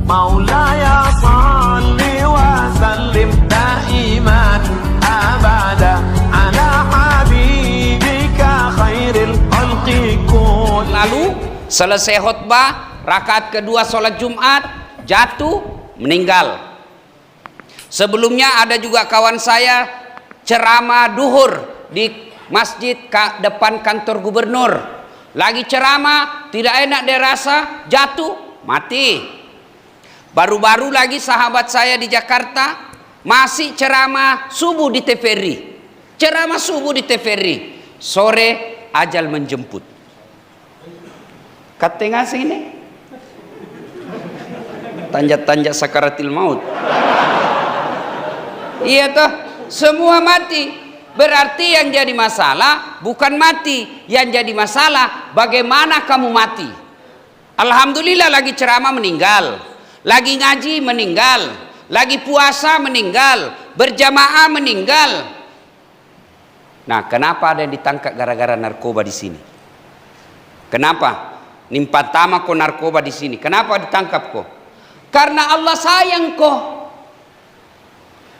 مولاي صل وسلم دائما أبدا على حبيبك خير الخلق كل. Lalu selesai khutbah rakaat kedua sholat Jumat, jatuh meninggal. Sebelumnya ada juga kawan saya ceramah duhur di masjid depan kantor gubernur. Lagi ceramah, tidak enak dia rasa, jatuh, mati. Baru-baru lagi sahabat saya di Jakarta masih ceramah subuh di TVRI. Ceramah subuh di TVRI. Sore ajal menjemput. Katanya sini. Tanjak-tanjak sakaratil maut. Iya toh, semua mati. Berarti yang jadi masalah bukan mati, yang jadi masalah bagaimana kamu mati. Alhamdulillah lagi ceramah meninggal, lagi ngaji meninggal, lagi puasa meninggal, berjamaah meninggal. Nah, kenapa ada yang ditangkap gara-gara narkoba di sini? Kenapa? Nimpa tama kok narkoba di sini. Kenapa ditangkap kok? Karena Allah sayang kok.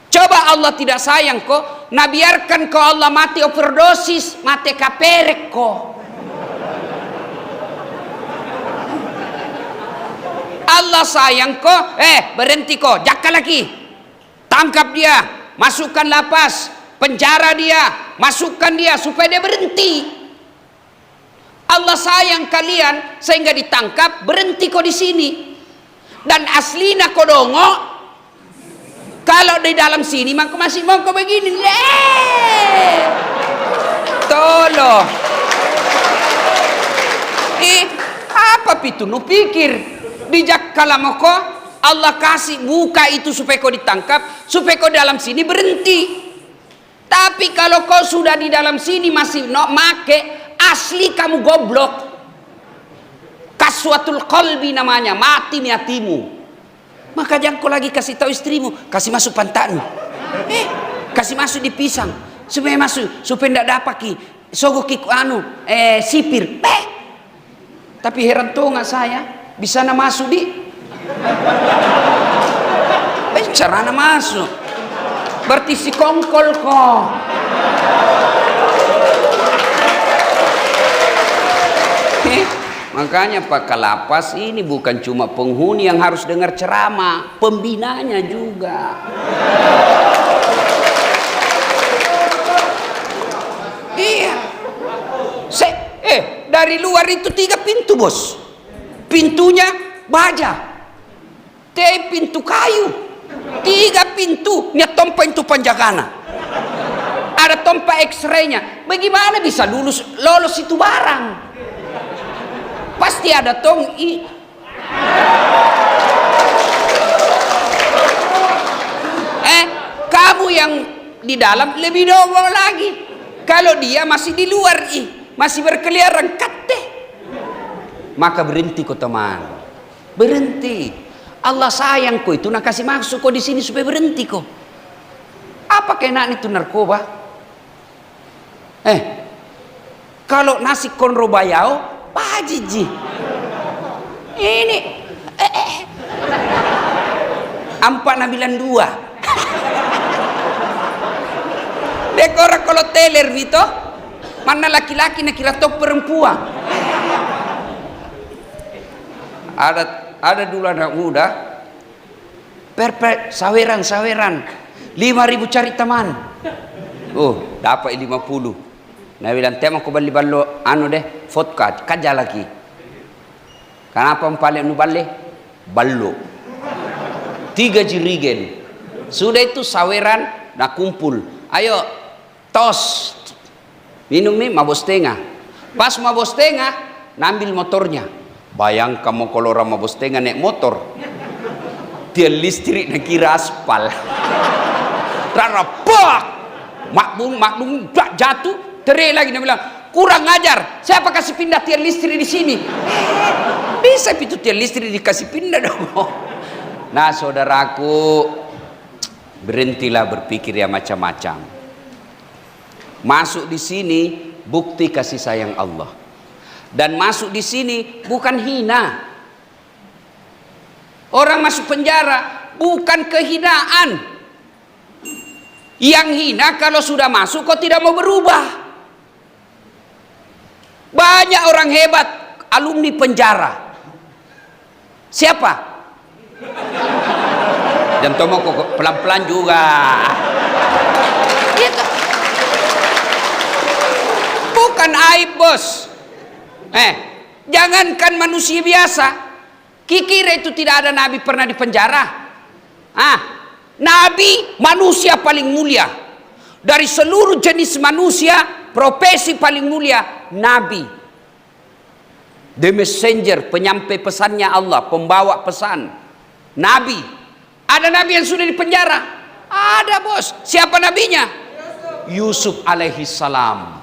Coba Allah tidak sayang kok, nah biarkan kok Allah mati overdosis, mati kaperek kok. Allah sayang kok, berhenti kok, jaka lagi. Tangkap dia, masukkan lapas, penjara dia, masukkan dia supaya dia berhenti. Allah sayang kalian sehingga ditangkap, berhenti kok di sini. Dan aslina kodongo. Kalau di dalam sini maka masih mau kau begini, tolong. Apa itu? Nu pikir dijak kalamoko Allah kasih buka itu supaya kau ditangkap, supaya kau dalam sini berhenti. Tapi kalau kau sudah di dalam sini masih make, asli kamu goblok. Kaswatul qalbi namanya, mati hatimu. Maka jangan kau lagi kasih tahu istrimu, kasih masuk pantatmu, kasih masuk di pisang, supaya masuk, supaya tidak dapat ki, sogok ki sipir. Tapi heran tuh nggak saya, bisa na masuk di, cara na masuk, berarti si kongkol kok. Makanya Pak Kalapas ini bukan cuma penghuni yang harus dengar ceramah, pembinanya juga. Iya. Dari luar itu 3 pintu bos. Pintunya baja. Pintu kayu. 3 pintu. Nya tompa itu panjagana. Ada tompa X-ray-nya. Bagaimana bisa lolos itu barang? Pasti ada tong kamu yang di dalam lebih dongol lagi. Kalau dia masih di luar masih berkeliaran kate. Maka berhenti kok teman. Berhenti. Allah sayang kok itu nak kasih masuk kok di sini supaya berhenti kok. Apa kenaan itu narkoba? Kalau nasi konro bayau Pajiji ini 492 dekor kalau teler gitu mana laki-laki nak kira tok perempuan. Ada dulu anak muda saweran 5.000 cari teman, dapat 50. Nah bilang tema aku balik ballo deh vodka kaja lagi. Kenapa paling nu balik ballo 3 jirigen sudah itu saweran nak kumpul, ayo tos minum nih mabos tengah. Pas mabos tengah nambil motornya. Bayang kamu kalau orang mabos tengah naik motor dia listrik nak kira aspal rarapak makbung jatuh. Teriak lagi dia bilang, kurang ngajar. Siapa kasih pindah tiang listrik di sini? Bisa itu tiang listrik dikasih pindah dong. Nah, saudaraku, berhentilah berpikir ya macam-macam. Masuk di sini bukti kasih sayang Allah. Dan masuk di sini bukan hina. Orang masuk penjara bukan kehinaan. Yang hina kalau sudah masuk kok tidak mau berubah. Banyak orang hebat alumni penjara. Siapa? Dan Tomo kok pelan-pelan juga. Gitu. Bukan aib, bos. Jangankan manusia biasa. Kira itu tidak ada nabi pernah di penjara. Nabi manusia paling mulia. Dari seluruh jenis manusia, profesi paling mulia nabi. The messenger, penyampai pesannya Allah, pembawa pesan. Nabi. Ada nabi yang sudah di penjara? Ada, bos. Siapa nabinya? Yusuf alaihi salam.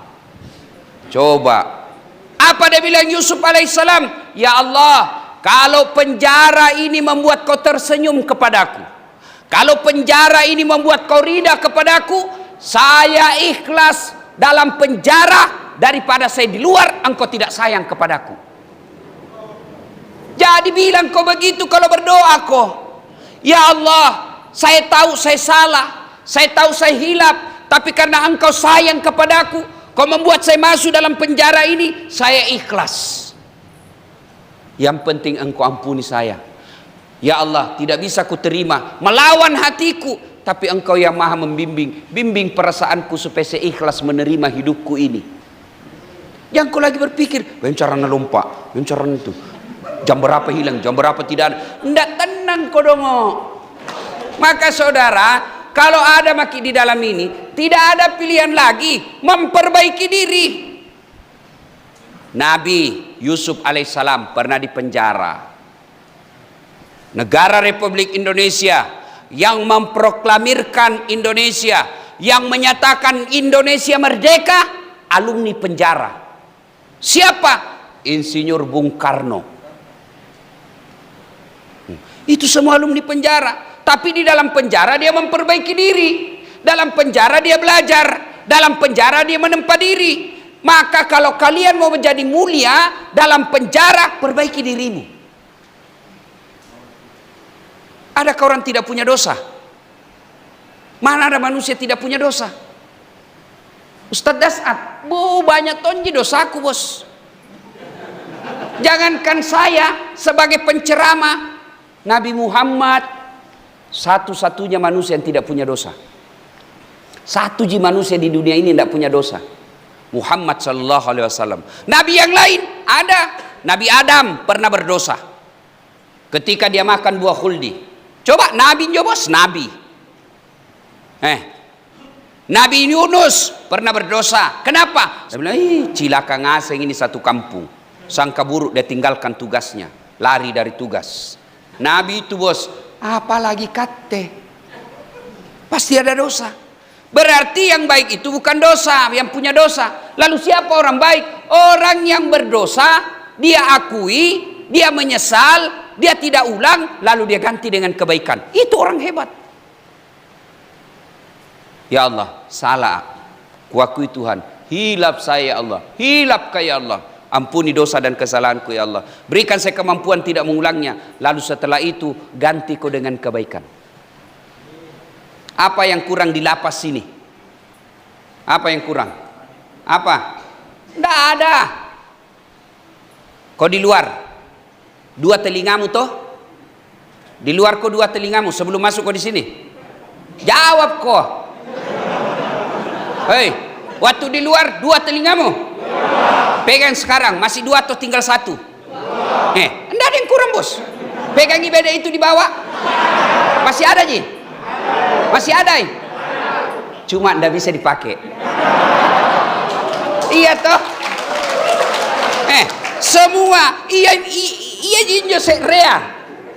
Coba. Apa dia bilang Yusuf alaihi salam? Ya Allah, kalau penjara ini membuat kau tersenyum kepadaku, kalau penjara ini membuat kau ridha kepadaku, saya ikhlas dalam penjara daripada saya di luar, engkau tidak sayang kepadaku. Jadi bilang kau begitu kalau berdoa kau. Ya Allah, saya tahu saya salah, saya tahu saya hilaf, tapi karena engkau sayang kepadaku, kau membuat saya masuk dalam penjara ini, saya ikhlas. Yang penting engkau ampuni saya. Ya Allah, tidak bisa ku terima melawan hatiku, tapi engkau yang maha membimbing. Bimbing perasaanku supaya saya ikhlas menerima hidupku ini. Yang kau lagi berpikir, bencarana lompat, bencarana itu. Jam berapa hilang, jam berapa tidak ada. Nggak, tenang kau dongo. Maka saudara, kalau ada maki di dalam ini, tidak ada pilihan lagi, memperbaiki diri. Nabi Yusuf alaihissalam pernah dipenjara. Negara Republik Indonesia yang memproklamirkan Indonesia, yang menyatakan Indonesia merdeka, alumni penjara. Siapa? Insinyur Bung Karno. Itu semua alumni penjara. Tapi di dalam penjara dia memperbaiki diri. Dalam penjara dia belajar. Dalam penjara dia menempa diri. Maka kalau kalian mau menjadi mulia dalam penjara, perbaiki dirimu. Adakah orang tidak punya dosa? Mana ada manusia tidak punya dosa? Ustadz Dasat, banyak tonji dosaku, bos. Jangankan saya sebagai penceramah, Nabi Muhammad satu-satunya manusia yang tidak punya dosa. Satu manusia di dunia ini tidak punya dosa. Muhammad sallallahu alaihi wasallam. Nabi yang lain ada. Nabi Adam pernah berdosa ketika dia makan buah khuldi. Coba Nabi bos, Nabi. Nabi Yunus pernah berdosa. Kenapa? Dia bilang, cilaka ngaseng ini satu kampung. Sangka buruk dia tinggalkan tugasnya, lari dari tugas. Nabi itu bos, apalagi kate, pasti ada dosa. Berarti yang baik itu bukan dosa, yang punya dosa. Lalu siapa orang baik? Orang yang berdosa, dia akui, dia menyesal, dia tidak ulang, lalu dia ganti dengan kebaikan. Itu orang hebat. Ya Allah, salah. Kuakui Tuhan, hilap saya ya Allah, hilap ya Allah. Ampuni dosa dan kesalahanku ya Allah. Berikan saya kemampuan tidak mengulangnya. Lalu setelah itu ganti kau dengan kebaikan. Apa yang kurang di lapas sini? Apa yang kurang? Apa? Tidak ada. Kau di luar, dua telingamu toh? Di luar kau dua telingamu sebelum masuk kau di sini. Jawab kau. Hei, waktu di luar dua telingamu. Pegang sekarang, masih dua atau tinggal satu? Tidak ada yang kurang bos. Pegang ibadah itu di bawah. Masih ada ji? Masih ada? Cuma tidak bisa dipakai. Iya toh? Semua iya jinjo rea.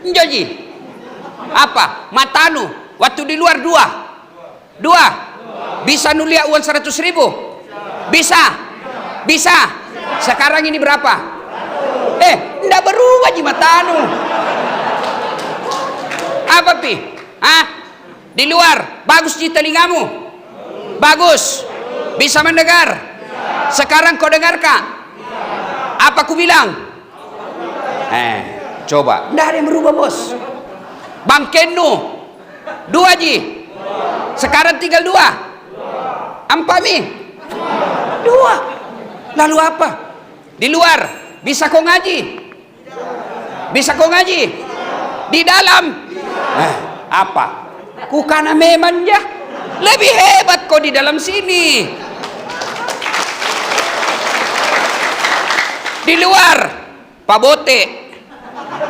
Jinjo apa? Matanu. Waktu di luar dua. Bisa nulia uang 100.000? Bisa. Bisa. Sekarang ini berapa? Tidak berubah ji matanu. Apa pi? Di luar bagus di telingamu, bagus, bisa mendengar. Sekarang kau dengar kak? Apa ku bilang? Coba, tidak ada yang berubah bos. Bang Kenu 2 ji. Sekarang tinggal 2. Ampami 2. Lalu apa? Di luar bisa kau ngaji? Bisa kau ngaji? Di dalam apa? Kukana memang ya lebih hebat kau di dalam sini. Di luar Pak Bote,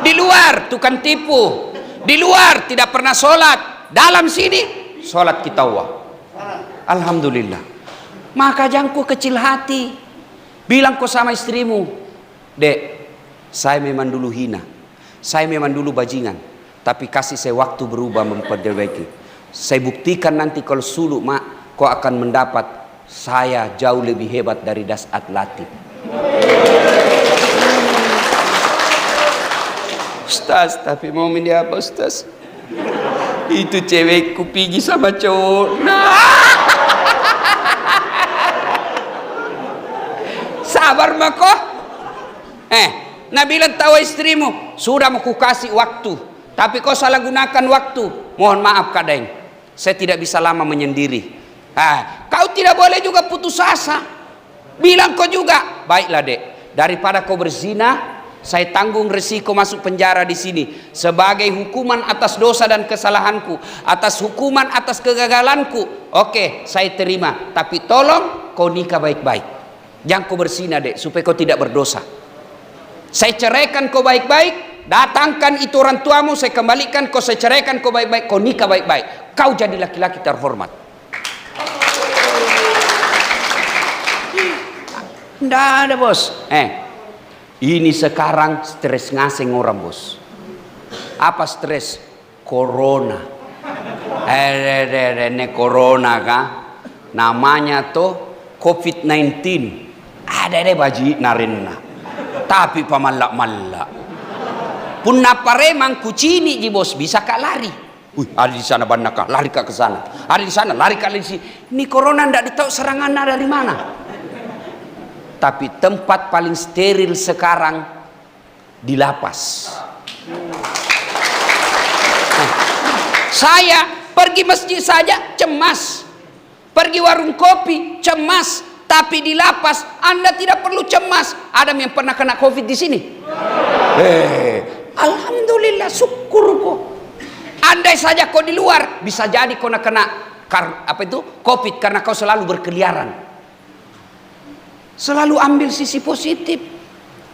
di luar tukang tipu, di luar tidak pernah sholat, dalam sini sholat kita wah. Alhamdulillah. Maka jangan kau kecil hati. Bilang kau sama istrimu, Dek, saya memang dulu hina, saya memang dulu bajingan, tapi kasih saya waktu berubah memperbaiki. Saya buktikan nanti kalau suluk mak, kau akan mendapat saya jauh lebih hebat dari Dasat Latif. Ustaz, tapi mau ini apa Ustaz? Itu cewekku pergi sama cowok. Sabar mako. Nah bilang tahu istrimu, sudah mau kukasih waktu, tapi kau salah gunakan waktu. Mohon maaf kadang, saya tidak bisa lama menyendiri. Kau tidak boleh juga putus asa. Bilang kau juga, baiklah dek, daripada kau berzina, saya tanggung resiko masuk penjara di sini sebagai hukuman atas dosa dan kesalahanku, atas hukuman atas kegagalanku. Oke, saya terima, tapi tolong kau nikah baik-baik. Jangan kau berzina dek, supaya kau tidak berdosa. Saya ceraikan kau baik-baik, datangkan itu orang tuamu, saya kembalikan kau, saya ceraikan kau baik-baik, kau nikah baik-baik. Kau jadi laki-laki terhormat. Tidak ada bos. Ini sekarang stres ngaseng orang bos. Apa stres? Corona. Ini corona kah? Namanya tuh COVID-19. Ada deh baji narinna. Tapi pamalak-malak. Pun napa remang kucini ji bos, bisa kak lari. Ada di sana bandaka, lari kak ke sana. Ada di sana, lari kak di sini. Ini corona ndak ditahu serangan dari mana. Tapi tempat paling steril sekarang di lapas. Saya pergi masjid saja cemas, pergi warung kopi cemas, tapi di lapas Anda tidak perlu cemas. Ada yang pernah kena COVID di sini? Alhamdulillah, syukur kok. Andai saja kau di luar, bisa jadi kau nak kena COVID karena kau selalu berkeliaran. Selalu ambil sisi positif.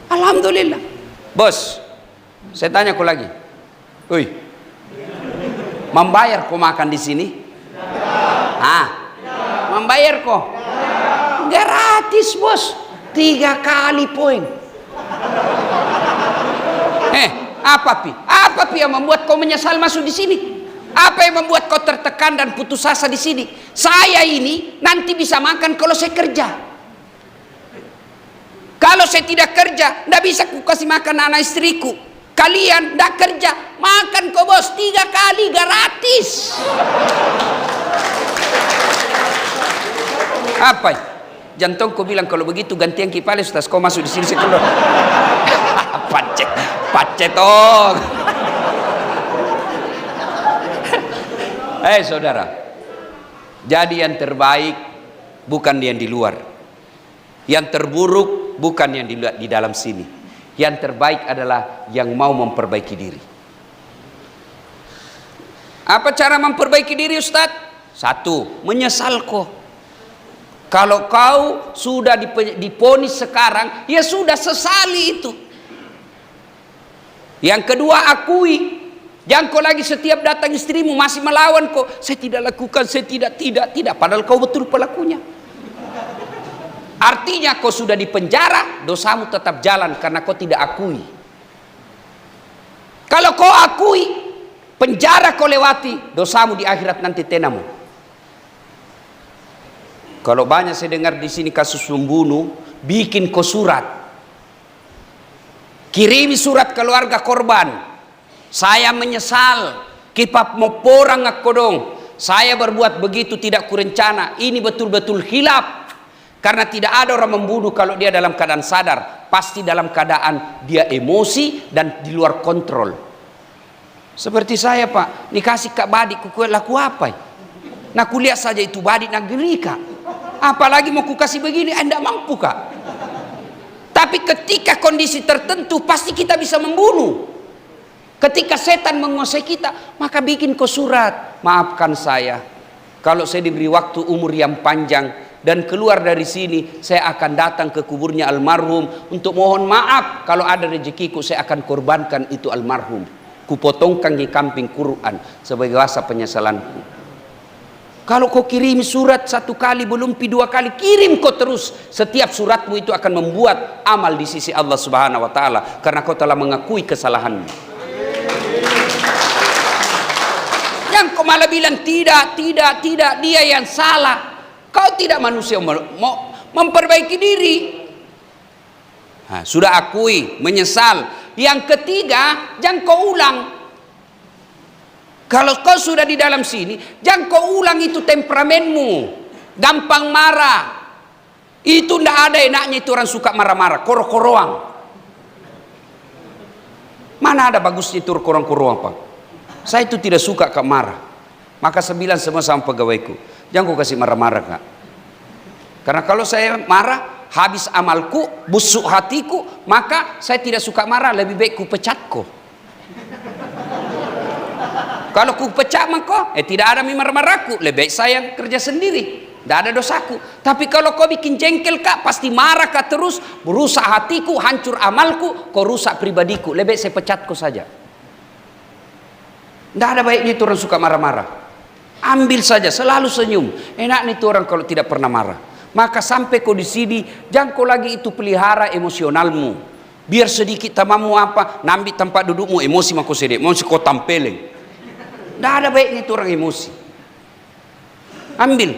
Alhamdulillah. Bos, saya tanya kau lagi. Membayar kau makan di sini? Membayar kau? Gratis bos. 3 kali poin. Apa pi yang membuat kau menyesal masuk di sini? Apa yang membuat kau tertekan dan putus asa di sini? Saya ini nanti bisa makan kalau saya kerja. Kalau saya tidak kerja, tidak bisa ku kasih makan anak istriku. Kalian tidak kerja, makan kok bos 3 kali gratis. Apa? Jantungku bilang kalau begitu gantian kipale Ustaz, kau masuk di sini sekeluar. Pacet dong. Saudara, jadi yang terbaik bukan yang di luar. Yang terburuk bukan yang di dalam sini. Yang terbaik adalah yang mau memperbaiki diri. Apa cara memperbaiki diri Ustaz? 1, menyesal kok. Kalau kau sudah diponis sekarang, ya sudah, sesali itu. Yang kedua, akui. Jangan kau lagi setiap datang istrimu masih melawan kau. Saya tidak lakukan, saya tidak. Padahal kau betul pelakunya. Artinya kau sudah di penjara, dosamu tetap jalan karena kau tidak akui. Kalau kau akui, penjara kau lewati, dosamu di akhirat nanti tenamu. Kalau banyak saya dengar di sini kasus membunuh, bikin kau surat, kirimi surat keluarga korban. Saya menyesal, kipap mau porang aku dong. Saya berbuat begitu tidak kurencana. Ini betul-betul khilaf. Karena tidak ada orang membunuh kalau dia dalam keadaan sadar. Pasti dalam keadaan dia emosi dan di luar kontrol. Seperti saya Pak, dikasih Kak Badik ku laku apa? Nah kuliah saja itu Badik negeri Kak. Apalagi mau ku kasih begini, Anda mampu Kak. Tapi ketika kondisi tertentu pasti kita bisa membunuh. Ketika setan menguasai kita, maka bikin kau surat, maafkan saya. Kalau saya diberi waktu umur yang panjang dan keluar dari sini, saya akan datang ke kuburnya almarhum untuk mohon maaf. Kalau ada rezekiku, saya akan korbankan itu almarhum. Kupotongkan di kamping Quran sebagai rasa penyesalanku. Kalau kau kirimi surat satu kali, belum dua kali, kirim kau terus. Setiap suratmu itu akan membuat amal di sisi Allah Subhanahu wa Ta'ala, karena kau telah mengakui kesalahanmu. Yang kau malah bilang tidak, dia yang salah. Kau tidak manusia mau memperbaiki diri. Nah, sudah akui, menyesal. Yang ketiga, jangan kau ulang. Kalau kau sudah di dalam sini, jangan kau ulang itu temperamenmu. Gampang marah. Itu ndak ada enaknya itu orang suka marah-marah, korok-koroang. Mana ada bagusnya itu korong-korong Pak? Saya itu tidak suka Kak marah. Maka 9 semua sama pegawaiku, jangan kau kasih marah-marah Kak. Karena kalau saya marah, habis amalku, busuk hatiku, maka saya tidak suka marah, lebih baik ku pecat kau. Kalau ku pecat maka tidak ada marah-marahku, lebih baik saya kerja sendiri, tidak ada dosaku. Tapi kalau kau bikin jengkel Kak, pasti marah Kak terus, merusak hatiku, hancur amalku, kau rusak pribadiku, lebih baik saya pecat kau saja. Tidak ada baiknya itu orang suka marah-marah. Ambil saja, selalu senyum. Enak nih itu orang kalau tidak pernah marah. Maka sampai kau di sini, jangan kau lagi itu pelihara emosionalmu. Biar sedikit tamamu apa, nambi tempat dudukmu, emosi mako sedek, emosi kau tampeleng. Tidak ada baiknya itu orang emosi. Ambil.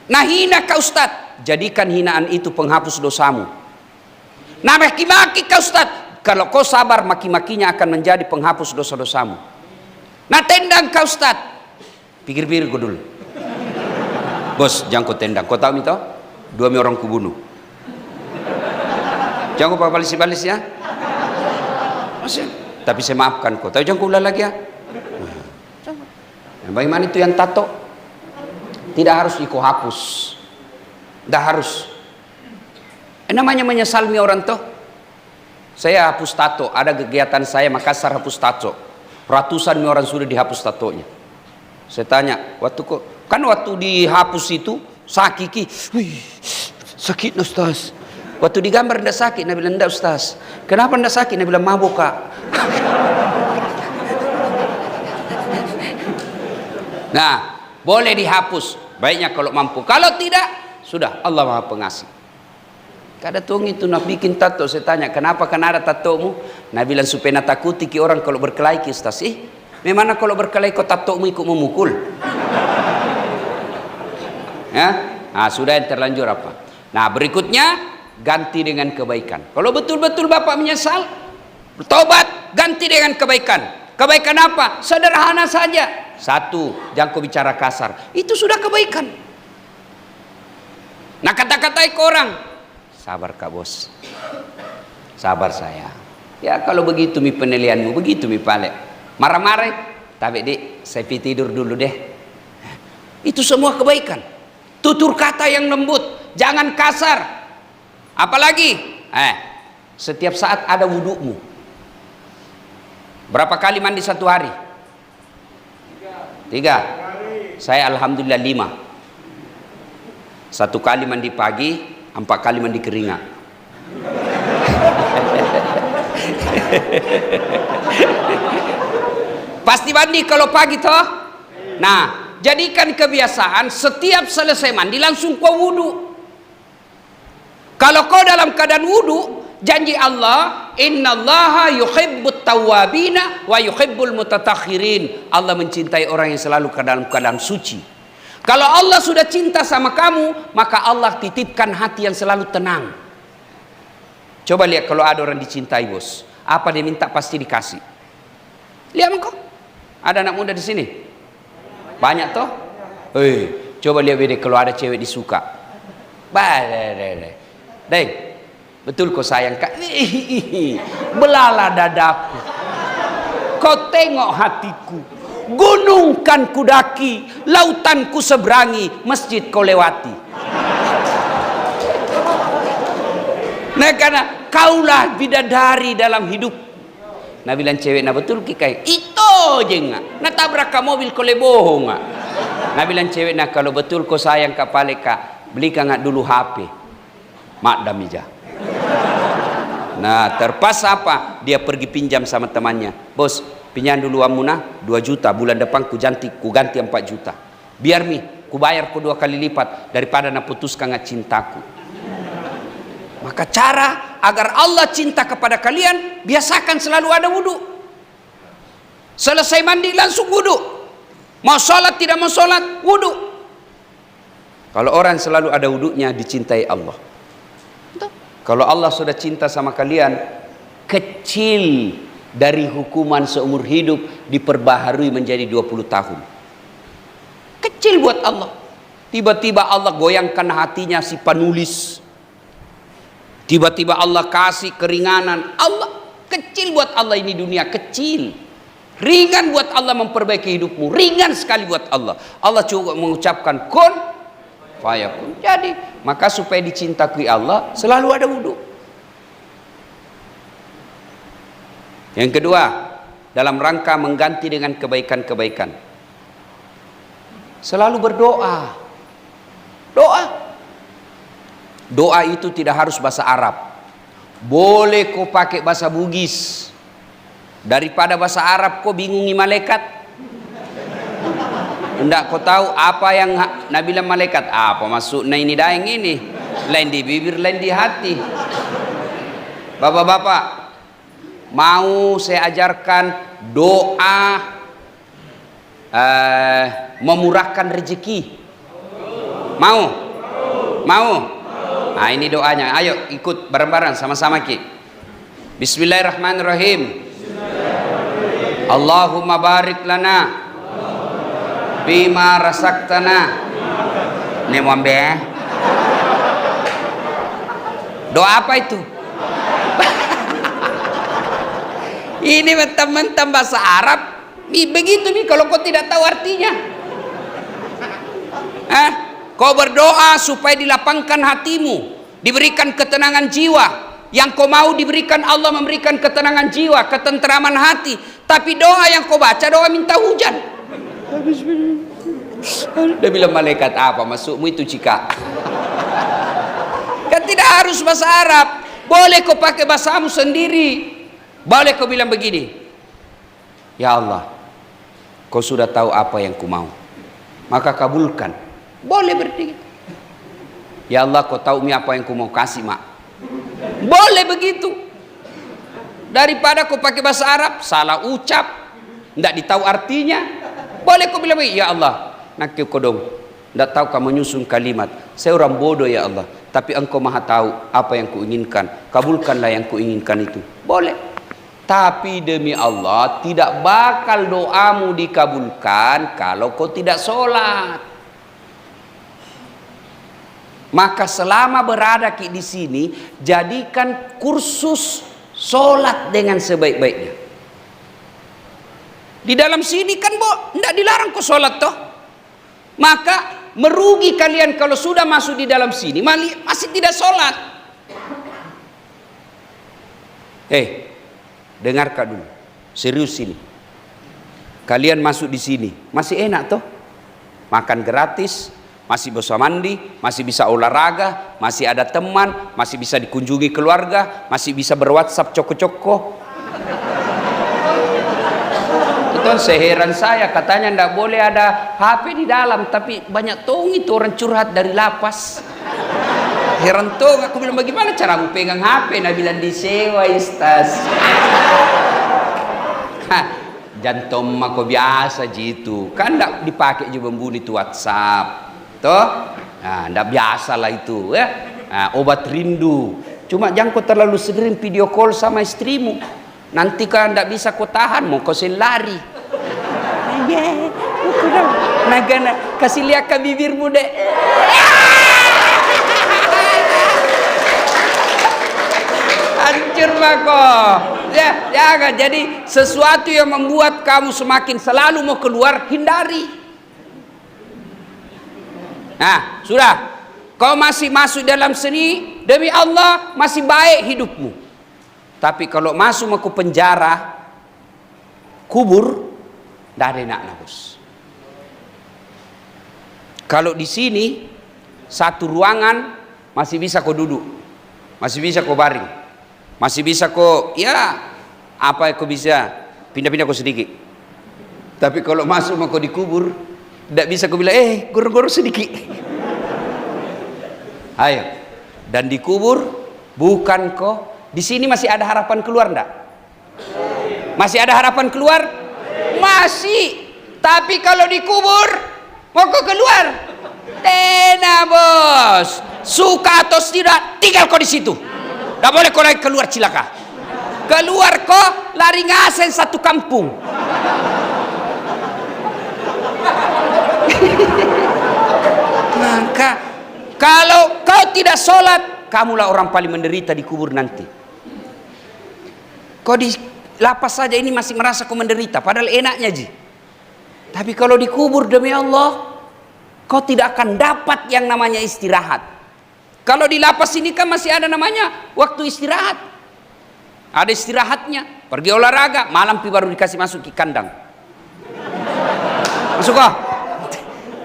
Nah hina kau Ustaz, jadikan hinaan itu penghapus dosamu. Nah maki-maki kau Ustaz, kalau kau sabar maki-makinya akan menjadi penghapus dosa-dosamu. Nah tendang kau Ustaz, pikir-pikir kau dulu. Bos jangan kau tendang, kau tahu itu 2 orang kubunuh. Jangan kau balis-balis ya. Tapi saya maafkan kau, tapi jangan kau ulang lagi ya. Nah, bagaimana itu yang tato? Tidak harus kau hapus, tidak harus. Namanya menyesalmi orang tuh. Saya hapus tato, ada kegiatan saya Makassar hapus tato. Ratusan orang sudah dihapus tatonya. Saya tanya, waktu dihapus itu sakit, sakit Ustaz. Waktu digambar tidak sakit, Nabi bilang tidak Ustaz. Kenapa tidak sakit? Nabi bilang mabuk Kak. Nah, boleh dihapus. Baiknya kalau mampu. Kalau tidak, sudah Allah Maha Pengasih. Kada tuang itu nak bikin tato, saya tanya kenapa kan ada tatomu? Nah bilang supaya nak takuti ki orang kalau berkelahi ki Ustaz. Memang kalau berkelahi kau tatomu ikut memukul. Ya, nah sudah yang terlanjur apa? Nah berikutnya ganti dengan kebaikan. Kalau betul-betul Bapak menyesal, bertobat, ganti dengan kebaikan. Kebaikan apa? Sederhana saja. 1, jangan kau bicara kasar. Itu sudah kebaikan. Nah kata-katai ke orang, sabar Kak Bos, sabar saya. Ya kalau begitu mi penilaianmu, begitu mi pale. Marah-marah, tapi dek saya tidur dulu deh. Itu semua kebaikan. Tutur kata yang lembut, jangan kasar. Apalagi, setiap saat ada wudukmu. Berapa kali mandi satu hari? 3. Saya alhamdulillah 5. 1 kali mandi pagi, 4 kali mandi keringat. Pasti mandi kalau pagi toh. Nah, jadikan kebiasaan setiap selesai mandi langsung kau wudu. Kalau kau dalam keadaan wudu, janji Allah, innallaha yuhibbut tawwabina wa yuhibbul mutatahhirin. Allah mencintai orang yang selalu dalam keadaan suci. Kalau Allah sudah cinta sama kamu, maka Allah titipkan hati yang selalu tenang. Coba lihat kalau ada orang dicintai bos, apa dia minta pasti dikasih. Lihat kok, ada anak muda di sini, banyak toh. Coba lihat beda kalau ada cewek disuka. Deng, betul kau sayang kak. Belala dadaku. kau tengok hatiku. Gunung kan kudaki, lautan ku seberangi, masjid kau lewati. Nah, karena kaulah bidadari dalam hidup. Nah bilang cewek, nah betul ki kai? Itu je nggak? Nah tabrak ka mobil kau le bohong nggak? Nah bilang cewek, nah kalau betul kau sayang kapale ka, beli ka nggak dulu HP. Mak damija. Nah terpaksa apa? Dia pergi pinjam sama temannya. Bos, pinjam dulu amuna 2 juta, bulan depan ku ganti 4 juta. Biar mi, ku bayar ku 2 kali lipat daripada na putuskan nggak cintaku. Maka cara agar Allah cinta kepada kalian, biasakan selalu ada wudhu. Selesai mandi langsung wudhu. Mau sholat tidak mau sholat, wudhu. Kalau orang selalu ada wudhunya, dicintai Allah. Kalau Allah sudah cinta sama kalian, kecil dari hukuman seumur hidup diperbaharui menjadi 20 tahun. Kecil buat Allah. Tiba-tiba Allah goyangkan hatinya si penulis. Tiba-tiba Allah kasih keringanan. Allah kecil buat Allah, ini dunia kecil. Ringan buat Allah memperbaiki hidupmu. Ringan sekali buat Allah. Allah juga mengucapkan kun fayakun. Jadi, maka supaya dicintai Allah selalu ada wudhu. Yang kedua, dalam rangka mengganti dengan kebaikan-kebaikan, selalu berdoa. Doa. Doa itu tidak harus bahasa Arab. Boleh kau pakai bahasa Bugis. Daripada bahasa Arab kau bingungi malaikat. Hendak kau tahu apa yang Nabi bilang malaikat. Apa maksudnya ini daeng ini? Lain di bibir, lain di hati. Bapak-bapak, mau saya ajarkan doa memurahkan rezeki? Mau? Mau? Nah ini doanya, ayo ikut bareng-bareng sama-sama ki. Bismillahirrahmanirrahim. Allahumma barik lana bima rasaktana. Ini mwambe. Doa apa itu? Ini mentang-mentang bahasa Arab. Begitu nih kalau kau tidak tahu artinya. Kau berdoa supaya dilapangkan hatimu, diberikan ketenangan jiwa. Yang kau mau diberikan Allah, memberikan ketenangan jiwa, ketenteraman hati. Tapi doa yang kau baca, doa minta hujan. Dia bilang malaikat, apa maksudmu itu cika? Kan tidak harus bahasa Arab. Boleh kau pakai bahasamu sendiri. Boleh kau bilang begini, ya Allah, kau sudah tahu apa yang ku mau, maka kabulkan. Boleh berdiri. Ya Allah, kau tahu apa yang ku mau kasih, mak. Boleh begitu. Daripada kau pakai bahasa Arab, salah ucap, tidak ditahu artinya. Boleh kau bilang, ya Allah, nak kau dong, tidak tahu kau menyusun kalimat. Saya orang bodoh ya Allah, tapi Engkau maha tahu apa yang kuinginkan. Kabulkanlah yang kuinginkan itu. Boleh. Tapi demi Allah, tidak bakal doamu dikabulkan kalau kau tidak sholat. Maka selama berada di sini, jadikan kursus sholat dengan sebaik-baiknya. Di dalam sini kan tidak dilarang kok sholat toh. Maka merugi kalian kalau sudah masuk di dalam sini masih tidak sholat. Dengarkan dulu, serius ini. Kalian masuk di sini masih enak toh, makan gratis, masih bisa mandi, masih bisa olahraga, masih ada teman, masih bisa dikunjungi keluarga, masih bisa berwhatsapp coko-coko. Itu seheran saya, katanya ndak boleh ada HP di dalam, tapi banyak tong itu orang curhat dari lapas. Heran tong, aku bilang bagaimana cara mau pegang HP? Nah bilang disewa Ustaz. Jantom mako biasa gitu, kan ndak dipakai juga membuni itu WhatsApp. Toh, nah, ndak biasa lah itu ya. Nah, obat rindu. Cuma jangan kau terlalu sering video call sama istrimu. Nanti kan ndak bisa kau tahan, mau kau lari. Nagana kasih lihat ke bibirmu deh. Hancur mako. Ya, jangan. Jadi sesuatu yang membuat kamu semakin selalu mau keluar, hindari. Nah, sudah. Kau masih masuk dalam seni, demi Allah masih baik hidupmu. Tapi kalau masuk ke penjara, kubur, tidak ada enak, bos. Kalau di sini satu ruangan masih bisa kau duduk, masih bisa kau baring, masih bisa kau ya apa kau bisa pindah-pindah kau sedikit. Tapi kalau masuk kau dikubur, tidak bisa kau bilang gor-gor sedikit. Ayo, dan dikubur bukan kau. Di sini masih ada harapan keluar enggak? Masih ada harapan keluar? Masih. Tapi kalau dikubur mau kau keluar? Tena, bos. Suka atau tidak, tinggal kau di situ. Tidak boleh kau lagi keluar cilaka. Keluar kau lari ngasen satu kampung. Maka kalau kau tidak sholat, kamulah orang paling menderita di kubur nanti. Kau di lapas saja ini masih merasa kau menderita, padahal enaknya ji. Tapi kalau dikubur demi Allah, kau tidak akan dapat yang namanya istirahat. Kalau di lapas ini kan masih ada namanya waktu istirahat. Ada istirahatnya, pergi olahraga, malam baru dikasih masuk ke kandang. Masuk kau.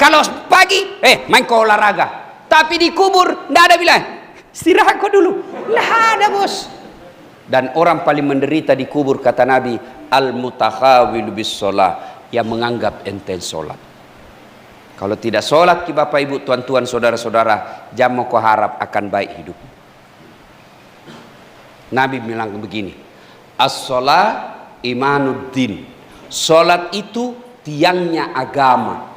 Kalau pagi, main kau olahraga. Tapi dikubur, tidak ada bilang, istirahat kau dulu. Tidak ada, bos. Dan orang paling menderita di kubur, kata Nabi, al-mutakhawilu bis sholah, yang menganggap enten sholat. Kalau tidak sholat, bapak ibu, tuan-tuan, saudara-saudara, jangan kau harap akan baik hidup. Nabi bilang begini, as-sholah imanuddin. Sholat itu tiangnya agama.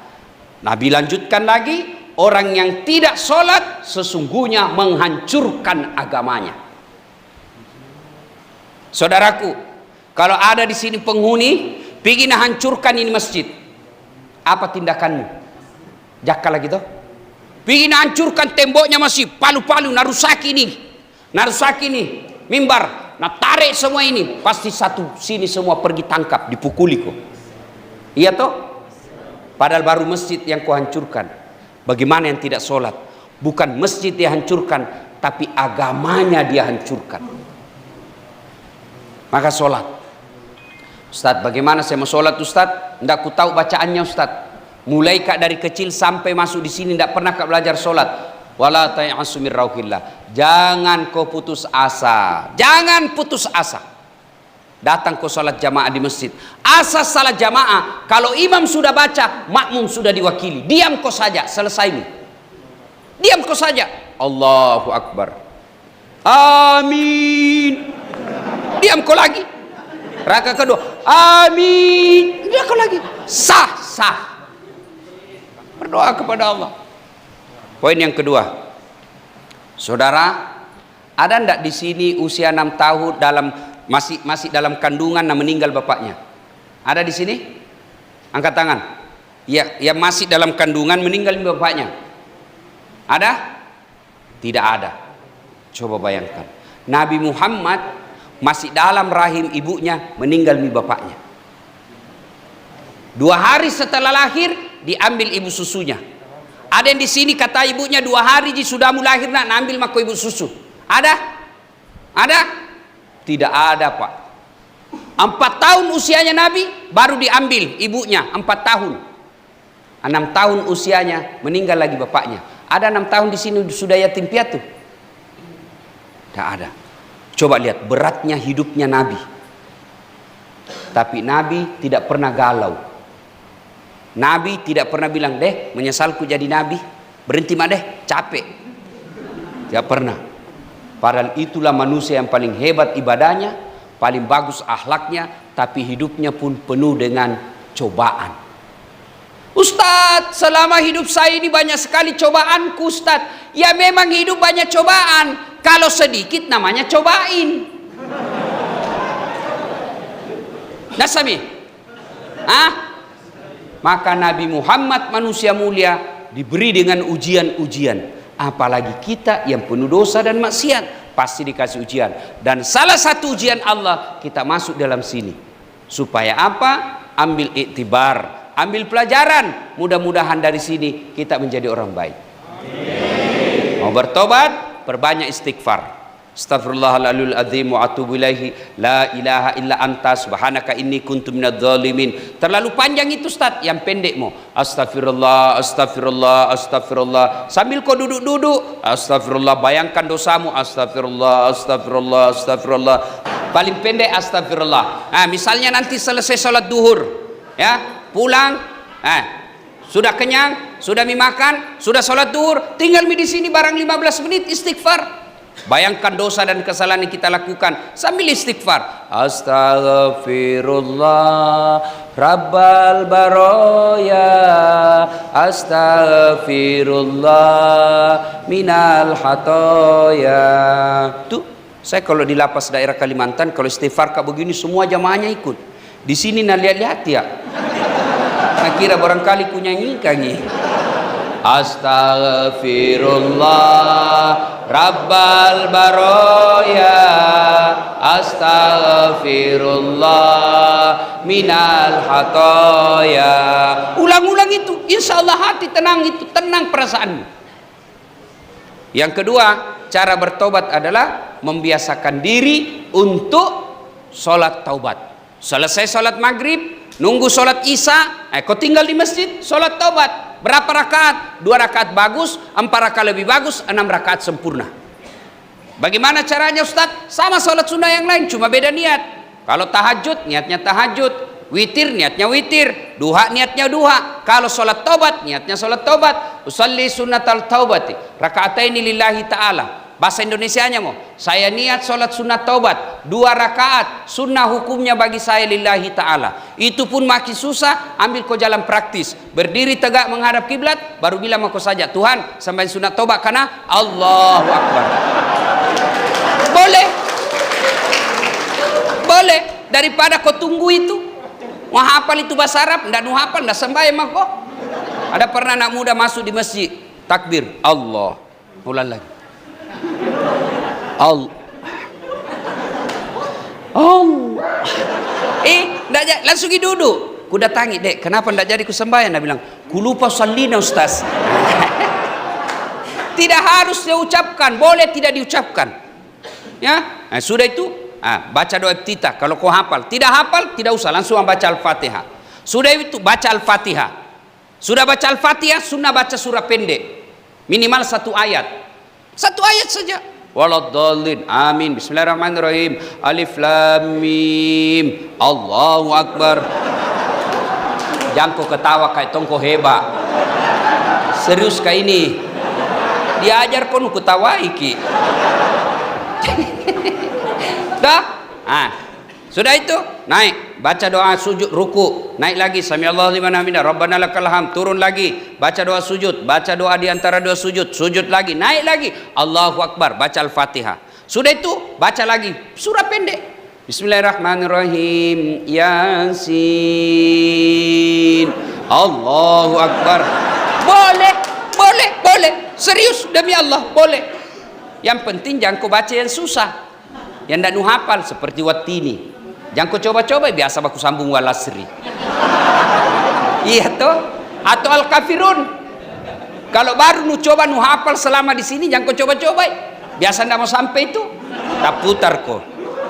Nabi lanjutkan lagi, orang yang tidak sholat sesungguhnya menghancurkan agamanya. Saudaraku, kalau ada di sini penghuni ingin hancurkan ini masjid, apa tindakanmu? Jakka lagi toh? Ingin hancurkan temboknya masjid, palu-palu, narusaki ini, mimbar, nah tarik semua ini, pasti satu sini semua pergi tangkap, dipukuli kok. Iya toh? Padahal baru masjid yang kau hancurkan. Bagaimana yang tidak sholat? Bukan masjid dia hancurkan, tapi agamanya dia hancurkan. Maka sholat. Ustaz, bagaimana saya mau sholat Ustaz? Tidak ku tahu bacaannya Ustaz. Mulai kak dari kecil sampai masuk di sini tidak pernah kak belajar sholat. Wala ta'asu min rauhillah. Jangan kau putus asa. Jangan putus asa. Datang kau sholat jamaah di masjid. Asas salat jamaah, kalau imam sudah baca, makmum sudah diwakili. Diam kau saja, selesai ini. Diam kau saja. Allahu Akbar. Amin. Diam kau lagi. Rakaat kedua. Amin. Diam kau lagi. Sah, sah. Berdoa kepada Allah. Poin yang kedua. Saudara, ada ndak di sini usia 6 tahun masih dalam kandungan dan meninggal bapaknya? Ada di sini? Angkat tangan. Ya, yang masih dalam kandungan meninggal bapaknya. Ada? Tidak ada. Coba bayangkan. Nabi Muhammad masih dalam rahim ibunya meninggal bapaknya. 2 hari setelah lahir diambil ibu susunya. Ada yang di sini kata ibunya 2 hari sudah mulai lahir nak ambil mako ibu susu. Ada? Ada? Tidak ada, Pak. 4 tahun usianya Nabi baru diambil ibunya, 4 tahun. 6 tahun usianya meninggal lagi bapaknya. Ada 6 tahun di sini sudah yatim piatu? Tidak ada. Coba lihat beratnya hidupnya Nabi. Tapi Nabi tidak pernah galau. Nabi tidak pernah bilang, deh menyesalku jadi Nabi, berhenti mah deh, capek. Tidak pernah. Padahal itulah manusia yang paling hebat ibadahnya, paling bagus akhlaknya, tapi hidupnya pun penuh dengan cobaan. Ustadz, selama hidup saya ini banyak sekali cobaanku Ustadz. Ya memang hidup banyak cobaan. Kalau sedikit namanya cobain. Nasami? Maka Nabi Muhammad manusia mulia diberi dengan ujian-ujian. Apalagi kita yang penuh dosa dan maksiat. pasti dikasih ujian. Dan salah satu ujian Allah kita masuk dalam sini. Supaya apa? Ambil iktibar, ambil pelajaran. Mudah-mudahan dari sini kita menjadi orang baik. Amin. Mau bertobat, perbanyak istighfar. Astaghfirullahaladzim azim wa atubu ilaihi la ilaha illa anta subhanaka inni kuntu minadz zalimin. Terlalu panjang itu Ustaz, yang pendek mau astagfirullah astagfirullah astagfirullah sambil kau duduk-duduk astagfirullah, bayangkan dosamu astagfirullah astagfirullah astagfirullah. Paling pendek astagfirullah. Nah, misalnya nanti selesai sholat duhur ya, pulang, sudah kenyang, sudah makan, sudah sholat duhur, tinggal di sini barang 15 menit istighfar. Bayangkan dosa dan kesalahan yang kita lakukan sambil istighfar. Astaghfirullah Rabbal baroya, astaghfirullah minal hatoya. Tuh, saya kalau di lapas daerah Kalimantan, kalau istighfar kayak begini semua jamaahnya ikut. Di sini nak lihat-lihat ya. Saya kira barangkali ku nyanyikan nih. Astaghfirullah Rabbal baroya, astaghfirullah minal hatoya. Ulang-ulang itu, insya Allah hati tenang, itu tenang perasaanmu. Yang kedua, cara bertobat adalah membiasakan diri untuk sholat taubat. Selesai sholat maghrib, nunggu sholat isya, kau tinggal di masjid, sholat taubat. Berapa rakaat? 2 rakaat bagus, 4 rakaat lebih bagus, 6 rakaat sempurna. Bagaimana caranya Ustaz? Sama sholat sunnah yang lain, cuma beda niat. Kalau tahajud, niatnya tahajud. Witir, niatnya witir. Duha, niatnya duha. Kalau sholat taubat, niatnya sholat taubat. Usalli sunnatal taubati raka'ataini lillahi ta'ala. Bahasa Indonesianya mau, saya niat sholat sunnah taubat 2 rakaat, sunnah hukumnya bagi saya lillahi ta'ala. Itu pun makin susah, ambil kau jalan praktis. Berdiri tegak menghadap kiblat, baru bilang kau saja, Tuhan sampai sunnah taubat karena Allahu Akbar. Boleh, boleh. Daripada kau tunggu itu, mau hafal itu bahasa Arab, ndak nu hafal, ndak sembahyang kok. Ada pernah anak muda masuk di masjid, takbir, Allah, ulang lagi. Allah. Langsung duduk. Ku datangi, Dek, kenapa ndak jadi ku sembahyang? Dia bilang, ku lupa salina Ustaz. Tidak harus diucapkan, boleh tidak diucapkan. Ya, sudah itu, baca doa iftitah kalau kau hafal. Tidak hafal, tidak usah, langsung baca Al-Fatihah. Sudah itu baca Al-Fatihah. Sudah baca Al-Fatihah, sunnah baca surah pendek. Minimal 1 ayat. 1 ayat saja. Waladdallin. Amin. Bismillahirrahmanirrahim. Alif lam mim. Allahu Akbar. Jangan kau ketawa kayak tongko hebat. Serius kayak ini. Diajar kau nu ketawa iki. Dah? Sudah itu, naik, baca doa sujud ruku, naik lagi samiallahu liman hamidah, rabbana lakal hamd, turun lagi, baca doa sujud, baca doa di antara dua sujud, sujud lagi, naik lagi, Allahu Akbar, baca Al-Fatihah. Sudah itu, baca lagi surah pendek. Bismillahirrahmanirrahim. Yasin. Allahu Akbar. Boleh, boleh, boleh. Serius demi Allah, boleh. Yang penting jangan kau baca yang susah. Yang tidak nuhafal seperti Wattini. Jangan kau coba-coba, biasa aku sambung Walasri. Iya toh? Atau Al-Kafirun. Kalau baru nu coba nu hafal selama di sini, jangan kau coba-coba. Biasa tidak mau sampai itu. Tak putar kau.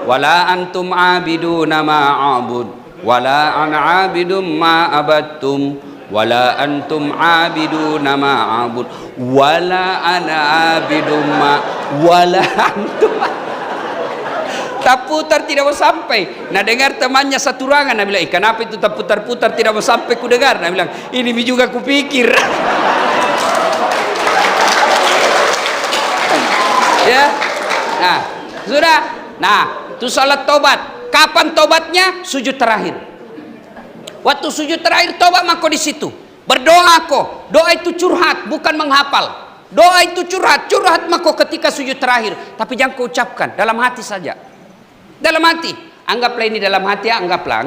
Wala antum abiduna ma'abud. Wala an abidum ma'abattum. Wala antum abiduna ma'abud. Wala ana abidum wala antum. Tak putar tidak mau sampai. Nah dengar temannya satu ruangan, nah bilang, kenapa itu tak putar-putar tidak mau sampai ku dengar? Nah bilang, ini juga ku pikir. Ya, nah sudah. Nah itu salat tobat. Kapan tobatnya? Sujud terakhir. Waktu sujud terakhir tobat maka di situ. Berdoa kok. Doa itu curhat, bukan menghafal. Doa itu curhat, curhat maka ketika sujud terakhir. Tapi jangan kau ucapkan, dalam hati saja. Dalam hati, anggaplah ini dalam hati, anggaplah.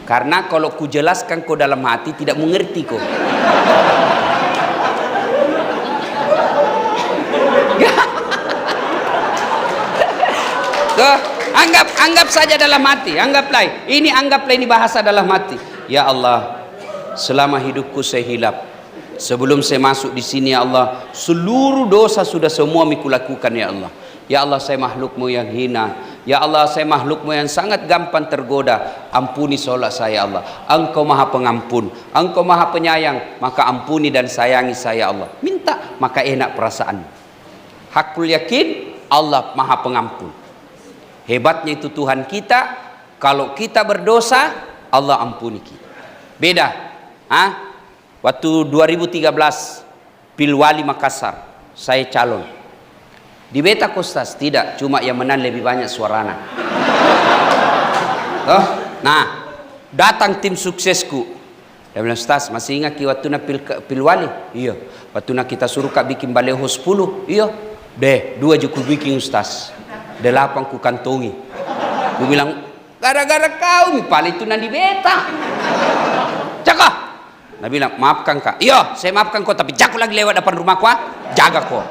Karena kalau ku jelaskan kau dalam hati tidak mengerti kau. Tuh, anggap saja dalam hati, anggaplah ini bahasa dalam hati. Ya Allah, selama hidupku saya hilap, sebelum saya masuk di sini ya Allah, seluruh dosa sudah semua miku lakukan ya Allah. Ya Allah, saya makhlukmu yang hina. Ya Allah, saya makhlukmu yang sangat gampang tergoda. Ampuni salah saya Allah. Engkau maha pengampun, Engkau maha penyayang, maka ampuni dan sayangi saya Allah. Minta, maka enak perasaan. Hakul yakin, Allah maha pengampun. Hebatnya itu Tuhan kita, kalau kita berdosa, Allah ampuni kita. Beda. Waktu 2013, Pilwali Makassar, saya calon. Di Beta Kostas tidak, cuma yang menang lebih banyak suarana. Nah, datang tim suksesku. Dia bilang, Ustaz, masih ingat waktu na Pilwali? Iya. Waktu na kita suruh kak bikin baleho 10? Iya. Deh, 2 juku bikin Ustaz. 8 ku kantongi. Gue bilang, gara-gara kau nih, paling itu na di Beta. Cakap. Dia bilang, maafkan kak. Iya, saya maafkan kau, tapi jago lagi lewat depan rumahku, jaga kau.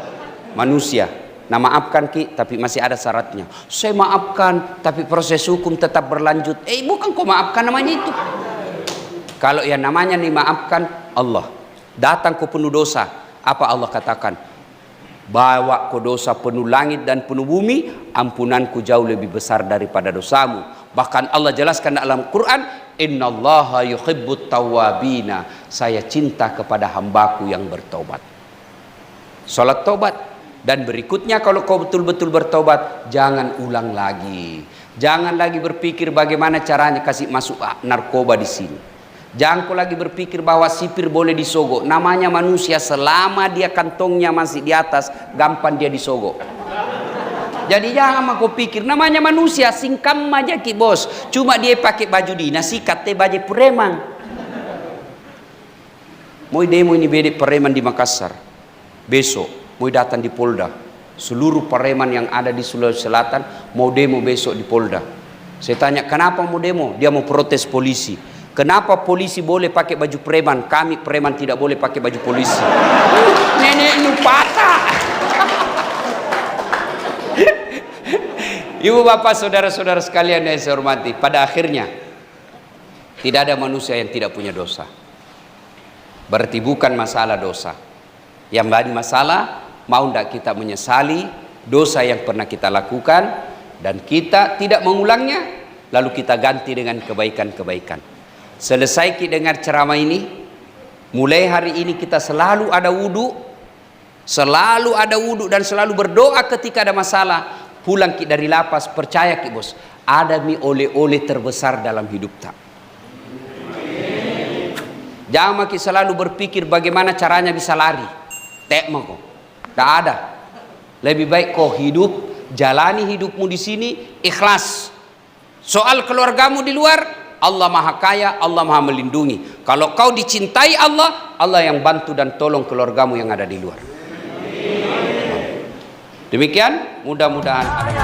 Manusia. Nah, maafkan Ki, tapi masih ada syaratnya. Saya maafkan, tapi proses hukum tetap berlanjut. Bukan kau maafkan namanya itu. Kalau yang namanya nih maafkan Allah. Datang kau penuh dosa. Apa Allah katakan? Bawa kau dosa penuh langit dan penuh bumi, ampunanku jauh lebih besar daripada dosamu. Bahkan Allah jelaskan dalam Quran, Innallaha yuhibbut tawwabina. Saya cinta kepada hambaku yang bertobat. Salat tobat. Dan berikutnya kalau kau betul-betul bertobat, jangan ulang lagi. Jangan lagi berpikir bagaimana caranya kasih masuk narkoba di sini. Jangan kau lagi berpikir bahwa sipir boleh disogok. Namanya manusia, selama dia kantongnya masih di atas, gampang dia disogok. Jadi jangan kau pikir, namanya manusia, singkam aja ki bos. Cuma dia pakai baju dinas, sikat baju preman. Mau demo ini bedek preman di Makassar. Besok mau datang di Polda. Seluruh preman yang ada di Sulawesi Selatan mau demo besok di Polda. Saya tanya, kenapa mau demo? Dia mau protes polisi. Kenapa polisi boleh pakai baju preman? Kami preman tidak boleh pakai baju polisi. Nenek lu patah. Ibu bapak saudara-saudara sekalian yang saya hormati, pada akhirnya tidak ada manusia yang tidak punya dosa. Berarti bukan masalah dosa. Yang menjadi masalah, mau tidak kita menyesali dosa yang pernah kita lakukan dan kita tidak mengulangnya, lalu kita ganti dengan kebaikan-kebaikan. Selesai kita dengar ceramah ini, mulai hari ini kita selalu ada wudhu dan selalu berdoa ketika ada masalah. Pulang kita dari lapas, percaya ki bos, ada mi oleh-oleh terbesar dalam hidup tak. Jangan ki selalu berpikir bagaimana caranya bisa lari. Tak mau, tak ada. Lebih baik kau hidup, jalani hidupmu di sini ikhlas. Soal keluargamu di luar, Allah maha kaya, Allah maha melindungi. Kalau kau dicintai Allah, Allah yang bantu dan tolong keluargamu yang ada di luar. Demikian, mudah-mudahan ada.